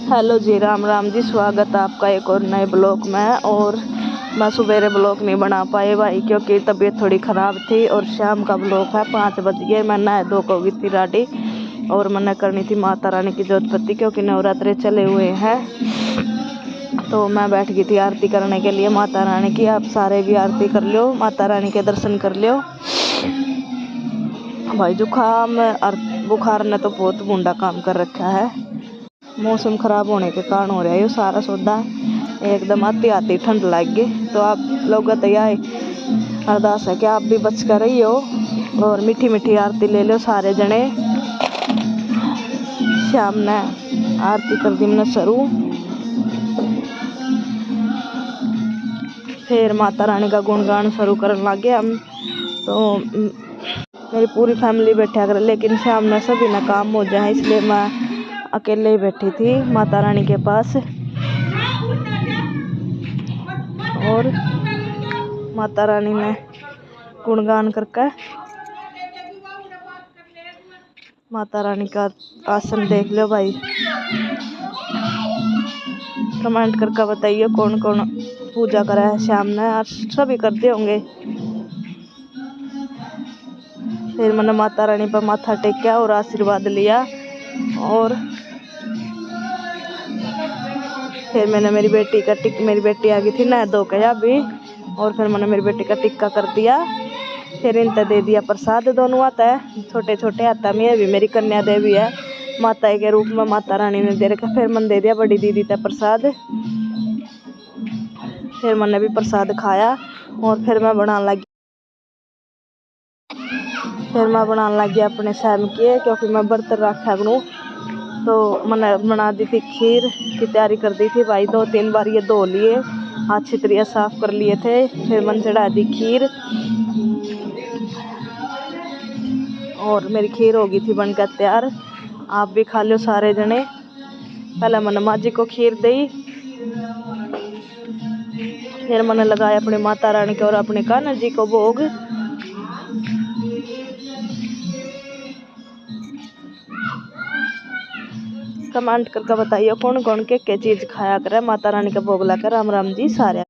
Hello जी, राम राम जी। स्वागत है आपका एक और नए ब्लॉग में। और मैं सवेरे ब्लॉग नहीं बना पाए भाई, क्योंकि तबीयत थोड़ी ख़राब थी। और शाम का ब्लॉग है, 5 बज गए। मैं नहा धो हो गई थी रेडी, और मैंने करनी थी माता रानी की जोतपत्ती, क्योंकि नवरात्रे चले हुए हैं। तो मैं बैठ गई थी आरती करने के लिए माता रानी की। आप सारे भी आरती कर लो, माता रानी के दर्शन कर लो भाई। जुकाम और बुखार ने तो बहुत बूंदा काम कर रखा है। मौसम खराब होने के कारण हो रहा है ये सारा सौदा। एकदम आती आती ठंड लग गई। तो आप लोग तैयार अरदास है कि आप भी बच कर रही हो और मीठी मीठी आरती ले लो सारे जने। शाम ने आरती कर दी मैंने शुरू। फिर माता रानी का गुणगान शुरू करने लगे हम। तो मेरी पूरी फैमिली बैठा कर, लेकिन शाम ने सभी ने काम हो जाए, इसलिए मैं अकेले ही बैठी थी माता रानी के पास। और माता रानी ने गुणगान करके माता रानी का आसन देख लो भाई। कमेंट करके बताइए कौन कौन पूजा करा है शाम ने। आज सभी करते होंगे। फिर मैंने माता रानी पर माथा टेका और आशीर्वाद लिया। और फिर मैंने मेरी बेटी आ गई थी नहा धो के अभी। और फिर मैंने मेरी बेटी का टिक्का कर दिया। फिर इनते दे दिया प्रसाद। दोनों आता है, छोटे छोटे आता में भी मेरी कन्या देवी है, माता के रूप में माता रानी ने दे रखा। फिर मैंने दे दिया बड़ी दीदी का प्रसाद। फिर मैंने भी प्रसाद खाया। और फिर मैं बनाने लगी अपने शाम के, क्योंकि मैं व्रत रखा करूँ। तो मैंने बना दी थी खीर की तैयारी कर दी थी भाई। 2-3 बार ये धो लिए, अच्छी तरह साफ कर लिए थे। फिर मैंने चढ़ा दी खीर, और मेरी खीर हो गई थी बनकर तैयार। आप भी खा लो सारे जने। पहले मैंने माँ जी को खीर दी, फिर मैंने लगाया अपनी माता रानी के और अपने कान्हा जी को भोग। कमेंट करके बताइए कौन कौन के चीज खाया करे माता रानी का भोग लाकर। राम राम जी सारे।